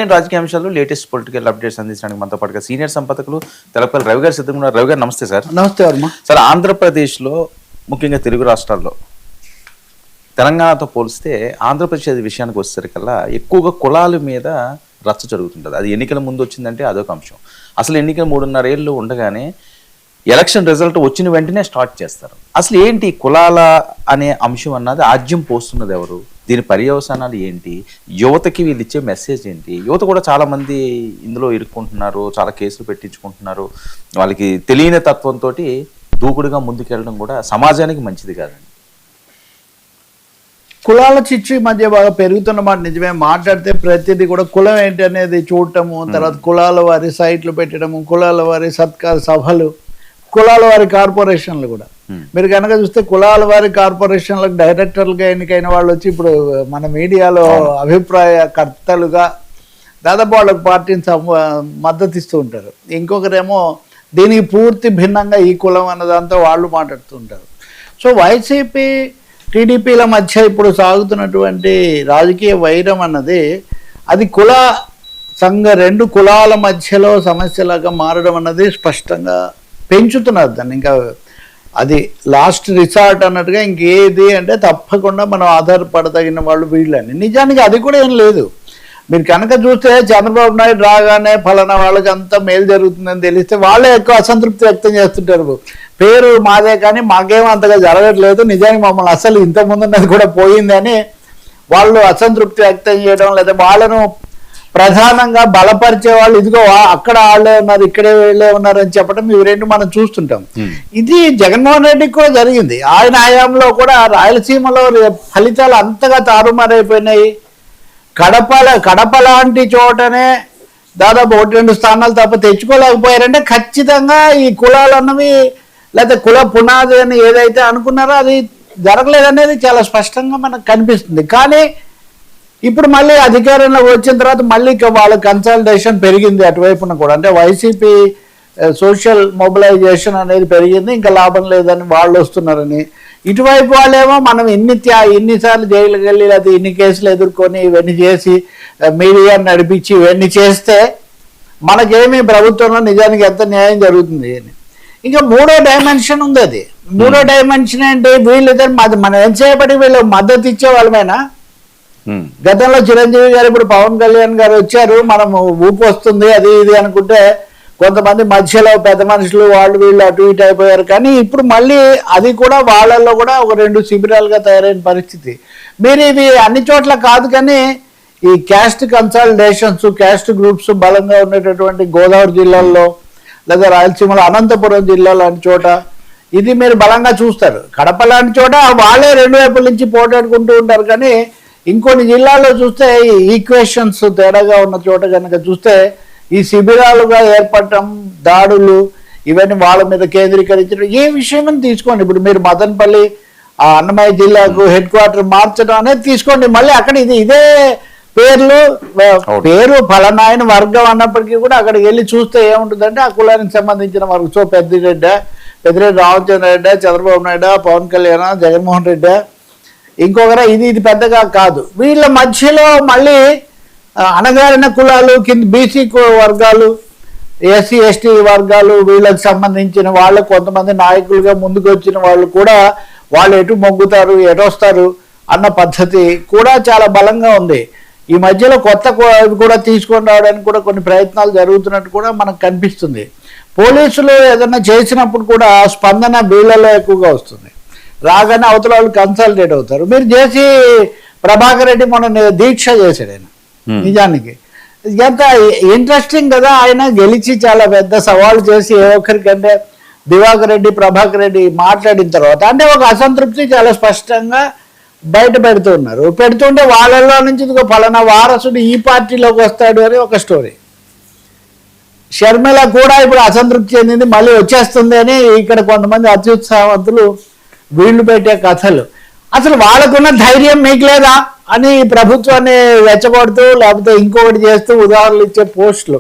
రాజకీయ అంశాలు latest political updates అందించడానికి మనతో పాటుగా సీనియర్ సంపాదకులు తెలపల్లి రవి గారు సిద్ధంగా ఉన్నారు. రవి గారు నమస్తే సార్. నమస్తే వర్మ సార్, ఆంధ్రప్రదేశ్లో ముఖ్యంగా తెలుగు రాష్ట్రాల్లో తెలంగాణతో పోలిస్తే ఆంధ్రప్రదేశ్ విషయానికి వచ్చేసరికల్లా ఎక్కువగా కులాల మీద రచ్చ జరుగుతుంటుంది. అది ఎన్నికల ముందు వచ్చిందంటే అదొక అంశం. అసలు ఎన్నికలు 3.5 ఏళ్ళు ఉండగానే ఎలక్షన్ రిజల్ట్ వచ్చిన వెంటనే స్టార్ట్ చేస్తారు. అసలు ఏంటి కులాల అనే అంశం అన్నది ఆజ్యం పోస్తున్నది ఎవరు? దీని పర్యవసానాలు ఏంటి? యువతకి వీళ్ళు ఇచ్చే మెసేజ్ ఏంటి? యువత కూడా చాలా మంది ఇందులో ఇరుక్కుంటున్నారు, చాలా కేసులు పెట్టించుకుంటున్నారు. వాళ్ళకి తెలియని తత్వంతో దూకుడుగా ముందుకెళ్ళడం కూడా సమాజానికి మంచిది కాదండి. కులాల చిచ్చు మధ్య బాగా పెరుగుతున్న మాట నిజమే. మాట్లాడితే ప్రతిదీ కూడా కులం ఏంటి అనేది చూడటము, తర్వాత కులాల వారి సైట్లు పెట్టడము, కులాల వారి సత్కార సభలు, కులాల వారి కార్పొరేషన్లు కూడా మీరు కనుక చూస్తే కులాల వారి కార్పొరేషన్లకు డైరెక్టర్లుగా ఎన్నికైన వాళ్ళు వచ్చి ఇప్పుడు మన మీడియాలో అభిప్రాయ కర్తలుగా దాదాపు వాళ్ళకు పార్టీని మద్దతు ఇస్తూ ఉంటారు. ఇంకొకరేమో దీనికి పూర్తి భిన్నంగా ఈ కులం అన్నదాంతో వాళ్ళు మాట్లాడుతూ ఉంటారు. సో వైసీపీ టీడీపీల మధ్య ఇప్పుడు సాగుతున్నటువంటి రాజకీయ వైరం అన్నది అది కుల సంఘ రెండు కులాల మధ్యలో సమస్యలాగా మారడం అన్నది స్పష్టంగా పెంచుతున్నారు దాన్ని. ఇంకా అది లాస్ట్ రిసార్ట్ అన్నట్టుగా ఇంకేది అంటే తప్పకుండా మనం ఆధారపడదగిన వాళ్ళు వీళ్ళని. నిజానికి అది కూడా ఏం లేదు. మీరు కనుక చూస్తే చంద్రబాబు నాయుడు రాగానే ఫలానా వాళ్ళకి అంతా మేలు జరుగుతుందని తెలిస్తే వాళ్ళే ఎక్కువ అసంతృప్తి వ్యక్తం చేస్తుంటారు. పేరు మాదే కానీ మాకేమో అంతగా జరగట్లేదు, నిజానికి మమ్మల్ని అసలు ఇంతకుముందున్నది కూడా పోయిందని వాళ్ళు అసంతృప్తి వ్యక్తం చేయడం, లేదా వాళ్ళను ప్రధానంగా బలపరిచే వాళ్ళు ఇదిగో అక్కడ వాళ్ళే ఉన్నారు ఇక్కడే వీళ్ళే ఉన్నారు అని చెప్పడం ఇవి రెండు మనం చూస్తుంటాం. ఇది జగన్మోహన్ రెడ్డికి కూడా జరిగింది. ఆయన హయాంలో కూడా రాయలసీమలో ఫలితాలు అంతగా తారుమారైపోయినాయి. కడప లాంటి చోటనే దాదాపు 1-2 స్థానాలు తప్ప తెచ్చుకోలేకపోయారంటే ఖచ్చితంగా ఈ కులాలు అన్నవి లేకపోతే కుల పునాది అని ఏదైతే అనుకున్నారో అది జరగలేదనేది చాలా స్పష్టంగా మనకు కనిపిస్తుంది. కానీ ఇప్పుడు మళ్ళీ అధికారంలోకి వచ్చిన తర్వాత మళ్ళీ వాళ్ళ కన్సల్టేషన్ పెరిగింది అటువైపున కూడా. అంటే వైసీపీ సోషల్ మొబిలైజేషన్ అనేది పెరిగింది, ఇంకా లాభం లేదని వాళ్ళు వస్తున్నారని. ఇటువైపు వాళ్ళేమో మనం ఇన్నిసార్లు జైలుకి వెళ్ళి లేదా ఇన్ని కేసులు ఎదుర్కొని ఇవన్నీ చేసి మీడియాని నడిపించి ఇవన్నీ చేస్తే మనకేమి ప్రభుత్వంలో నిజానికి ఎంత న్యాయం జరుగుతుంది అని. ఇంకా 3వ డైమెన్షన్ ఉంది. అది 3వ డైమెన్షన్ ఏంటి? వీళ్ళిద్దరు మనం ఎంతసేపటికి వీళ్ళు మద్దతు ఇచ్చే వాళ్ళమైనా గతంలో చిరంజీవి గారు ఇప్పుడు పవన్ కళ్యాణ్ గారు వచ్చారు, మనం ఊపు వస్తుంది అది ఇది అనుకుంటే కొంతమంది మధ్యలో పెద్ద మనుషులు వాళ్ళు వీళ్ళు అటు ఇటు అయిపోయారు. కానీ ఇప్పుడు మళ్ళీ అది కూడా వాళ్ళల్లో కూడా ఒక 2 శిబిరాలుగా తయారైన పరిస్థితి. మీరు ఇవి అన్ని చోట్ల కాదు కానీ ఈ క్యాస్ట్ కన్సల్టేషన్స్, క్యాస్ట్ గ్రూప్స్ బలంగా ఉండేటటువంటి గోదావరి జిల్లాల్లో లేదా రాయలసీమలో అనంతపురం జిల్లా లాంటి చోట ఇది మీరు బలంగా చూస్తారు. కడప లాంటి చోట వాళ్ళే 2 వైపుల నుంచి పోటాడుకుంటూ ఉంటారు. కానీ ఇంకొన్ని జిల్లాల్లో చూస్తే ఈక్వేషన్స్ తేడాగా ఉన్న చోట కనుక చూస్తే ఈ శిబిరాలుగా ఏర్పడటం, దాడులు ఇవన్నీ వాళ్ళ మీద కేంద్రీకరించడం ఏ విషయం తీసుకోండి. ఇప్పుడు మీరు మదనపల్లి అన్నమయ్య జిల్లాకు హెడ్ క్వార్టర్ మార్చడం అనేది తీసుకోండి. మళ్ళీ అక్కడ ఇదే పేరు ఫలనాయన వర్గం అన్నప్పటికీ కూడా అక్కడికి వెళ్ళి చూస్తే ఏముంటుందంటే ఆ కులానికి సంబంధించిన వర్గం. సో పెద్దిరెడ్డి రామచంద్ర రెడ్డి, చంద్రబాబు నాయుడు, పవన్ కళ్యాణ్, జగన్మోహన్ రెడ్డి, ఇంకొకరా ఇది పెద్దగా కాదు. వీళ్ళ మధ్యలో మళ్ళీ అణగారిన కులాలు, కింద బీసీ వర్గాలు, ఎస్సీ ఎస్టీ వర్గాలు, వీళ్ళకి సంబంధించిన వాళ్ళు కొంతమంది నాయకులుగా ముందుకు వచ్చిన వాళ్ళు కూడా వాళ్ళు ఎటు మొగ్గుతారు ఎటు వస్తారు అన్న పద్ధతి కూడా చాలా బలంగా ఉంది. ఈ మధ్యలో కొత్త కూడా తీసుకొని రావడానికి కూడా కొన్ని ప్రయత్నాలు జరుగుతున్నట్టు కూడా మనకు కనిపిస్తుంది. పోలీసులు ఏదైనా చేసినప్పుడు కూడా స్పందన వీళ్ళలో ఎక్కువగా వస్తుంది. రాగానే అవతల వాళ్ళు కన్సల్టేట్ అవుతారు. మీరు చేసి ప్రభాకర్ రెడ్డి మొన్న దీక్ష చేశాడు. ఆయన నిజానికి ఎంత ఇంట్రెస్టింగ్ కదా. ఆయన గెలిచి చాలా పెద్ద సవాలు చేసి ఏ ఒక్కరికంటే దివాకర్ రెడ్డి, ప్రభాకర్ రెడ్డి మాట్లాడిన తర్వాత అంటే ఒక అసంతృప్తి చాలా స్పష్టంగా బయట పెడుతుంటే వాళ్ళల్లో నుంచి ఫలానా వారసుడు ఈ పార్టీలోకి వస్తాడు అని ఒక స్టోరీ. షర్మిల కూడా ఇప్పుడు అసంతృప్తి చెందింది, మళ్ళీ వచ్చేస్తుంది అని ఇక్కడ కొంతమంది అత్యుత్సాహవంతులు వీళ్ళు పెట్టే కథలు. అసలు వాళ్ళకున్న ధైర్యం మీకు లేదా అని ప్రభుత్వాన్ని రెచ్చగొడుతూ లేకపోతే ఇంకొకటి చేస్తూ ఉదాహరణలు ఇచ్చే పోస్టులు.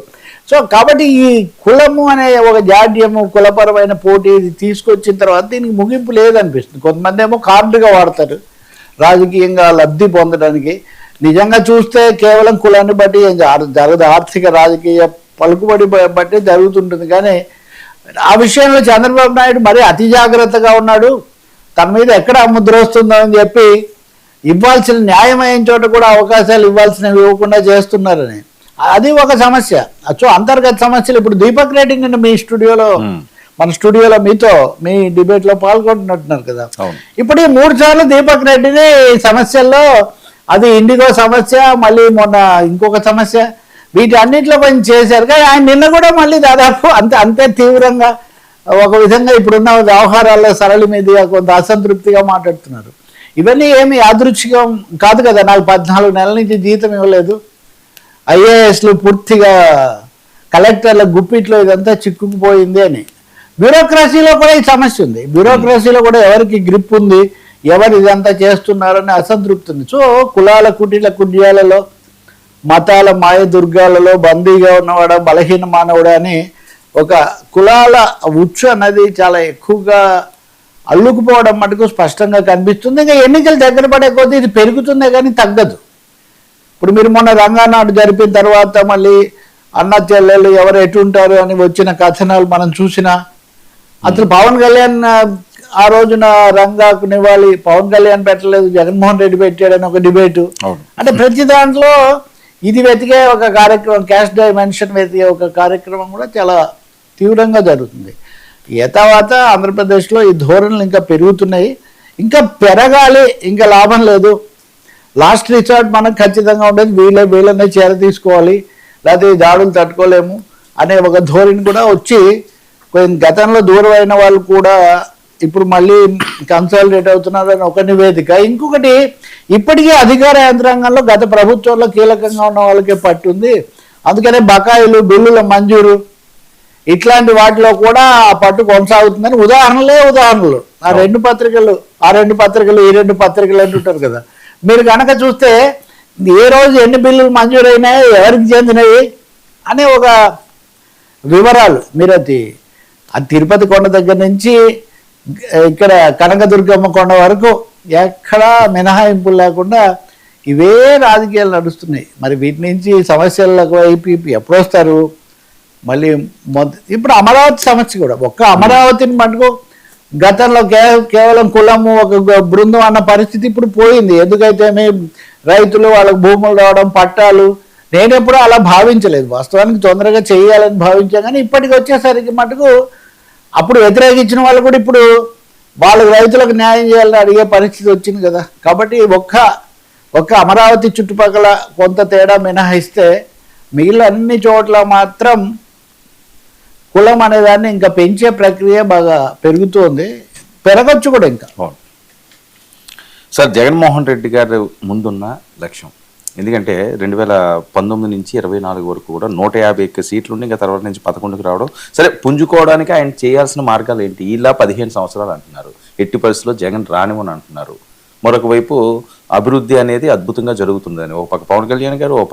సో కాబట్టి ఈ కులము అనే ఒక జాడ్యము, కులపరమైన పోటీ తీసుకొచ్చిన తర్వాత దీనికి ముగింపు లేదనిపిస్తుంది. కొంతమంది ఏమో కార్డుగా వాడతారు రాజకీయంగా లబ్ధి పొందడానికి. నిజంగా చూస్తే కేవలం కులాన్ని బట్టి ఏం జరగదు, ఆర్థిక రాజకీయ పలుకుబడి బట్టి జరుగుతుంటుంది. కానీ ఆ విషయంలో చంద్రబాబు నాయుడు మరీ అతి జాగ్రత్తగా ఉన్నాడు. తన మీద ఎక్కడ ముద్ర వస్తుందో అని చెప్పి ఇవ్వాల్సిన న్యాయమైన చోట కూడా అవకాశాలు ఇవ్వాల్సినవి ఇవ్వకుండా చేస్తున్నారని, అది ఒక సమస్య. సో అంతర్గత సమస్యలు. ఇప్పుడు దీపక్ రెడ్డి నిన్న మీ స్టూడియోలో, మన స్టూడియోలో మీతో మీ డిబేట్ లో పాల్గొంటున్నట్టున్నారు కదా. ఇప్పుడు ఈ 3 సార్లు దీపక్ రెడ్డిని సమస్యల్లో, అది ఇండిగో సమస్య, మళ్ళీ మొన్న ఇంకొక సమస్య, వీటి అన్నింటిలో కొంచెం చేశారు. కానీ ఆయన నిన్న కూడా మళ్ళీ దాదాపు అంతే తీవ్రంగా, ఒక విధంగా ఇప్పుడున్న వ్యవహారాల్లో సరళి మీదుగా కొంత అసంతృప్తిగా మాట్లాడుతున్నారు. ఇవన్నీ ఏమి యాదృచ్ఛికం కాదు కదా. నాకు 14 నెలల నుంచి జీతం ఇవ్వలేదు, ఐఏఎస్లు పూర్తిగా కలెక్టర్ల గుప్పిట్లో ఇదంతా చిక్కుకుపోయింది అని. బ్యూరోక్రసీలో కూడా ఈ సమస్య ఉంది. బ్యూరోక్రసీలో కూడా ఎవరికి గ్రిప్ ఉంది, ఎవరు ఇదంతా చేస్తున్నారని అసంతృప్తి ఉంది. సో కులాల కుటీల కుడ్యాలలో, మతాల మాయదుర్గాలలో బందీగా ఉన్నవాడా, బలహీన మానవుడా అని ఒక కులాల ఉచ్చు అన్నది చాలా ఎక్కువగా అల్లుకుపోవడం మటుకు స్పష్టంగా కనిపిస్తుంది. ఇంకా ఎన్నికలు దగ్గర పడే కొద్దీ ఇది పెరుగుతుందే కానీ తగ్గదు. ఇప్పుడు మీరు మొన్న రంగానాడు జరిపిన తర్వాత మళ్ళీ అన్న చెల్లెలు ఎవరు ఎటుంటారు అని వచ్చిన కథనాలు మనం చూసినా, అసలు పవన్ కళ్యాణ్ ఆ రోజున రంగాకు నివాళి పవన్ కళ్యాణ్ పెట్టలేదు, జగన్మోహన్ రెడ్డి పెట్టాడని ఒక డిబేటు. అంటే ప్రతి దాంట్లో ఇది వెతికే ఒక కార్యక్రమం, క్యాస్ట్ డైమెన్షన్ వెతికే ఒక కార్యక్రమం కూడా చాలా తీవ్రంగా జరుగుతుంది. యథావాత ఆంధ్రప్రదేశ్లో ఈ ధోరణులు ఇంకా పెరుగుతున్నాయి, ఇంకా పెరగాలి, ఇంకా లాభం లేదు. లాస్ట్ రిసార్ట్ మనకు ఖచ్చితంగా ఉండేది వీళ్ళనే చేర తీసుకోవాలి, లేకపోతే ఈ దాడులు తట్టుకోలేము అనే ఒక ధోరణి కూడా వచ్చి కొంచెం గతంలో దూరం అయిన వాళ్ళు కూడా ఇప్పుడు మళ్ళీ కన్సాలిడేట్ అవుతున్నారు అని ఒక నివేదిక. ఇంకొకటి, ఇప్పటికీ అధికార యంత్రాంగంలో గత ప్రభుత్వంలో కీలకంగా ఉన్న వాళ్ళకే పట్టుంది. అందుకనే బకాయిలు, బిల్లుల మంజూరు ఇట్లాంటి వాటిలో కూడా ఆ పట్టు కొనసాగుతుందని ఉదాహరణలు. ఆ రెండు పత్రికలు ఈ రెండు పత్రికలు అంటుంటారు కదా. మీరు కనుక చూస్తే ఏ రోజు ఎన్ని బిల్లులు మంజూరైనాయి, ఎవరికి చెందినవి అనే ఒక వివరాలు మీరు అది తిరుపతి కొండ దగ్గర నుంచి ఇక్కడ కనకదుర్గమ్మ కొండ వరకు ఎక్కడా మినహాయింపులు లేకుండా ఇవే రాజకీయాలు నడుస్తున్నాయి. మరి వీటి నుంచి సమస్యలకు వైపు ఎప్పుడు వస్తారు? మళ్ళీ ఇప్పుడు అమరావతి సమస్య కూడా, ఒక్క అమరావతిని మటుకు గతంలో కేవలం కులము ఒక బృందం అన్న పరిస్థితి ఇప్పుడు పోయింది. ఎందుకైతే రైతులు వాళ్ళకు భూములు రావడం, పట్టాలు, నేనెప్పుడు అలా భావించలేదు. వాస్తవానికి తొందరగా చేయాలని భావించాను. కానీ ఇప్పటికి వచ్చేసరికి మటుకు అప్పుడు వ్యతిరేకించిన వాళ్ళు కూడా ఇప్పుడు వాళ్ళకి రైతులకు న్యాయం చేయాలని అడిగే పరిస్థితి వచ్చింది కదా. కాబట్టి ఒక్క అమరావతి చుట్టుపక్కల కొంత తేడా మినహాయిస్తే మిగిలిన అన్ని చోట్ల మాత్రం కులం అనేదాన్ని ఇంకా పెంచే ప్రక్రియ బాగా పెరుగుతోంది, పెరగచ్చు కూడా ఇంకా. సార్, జగన్మోహన్ రెడ్డి గారు ముందున్న లక్ష్యం, ఎందుకంటే 2019 నుంచి 24 వరకు కూడా 151 సీట్లు ఉండి ఇంకా తర్వాత నుంచి 11కి రావడం, సరే పుంజుకోవడానికి ఆయన చేయాల్సిన మార్గాలు ఏంటి? ఇలా 15 సంవత్సరాలు అంటున్నారు, ఎట్టి పరిస్థితుల్లో జగన్ రానివని అంటున్నారు. మరొక వైపు అభివృద్ధి అనేది అద్భుతంగా జరుగుతుందని ఒక పక్క పవన్ కళ్యాణ్ గారు,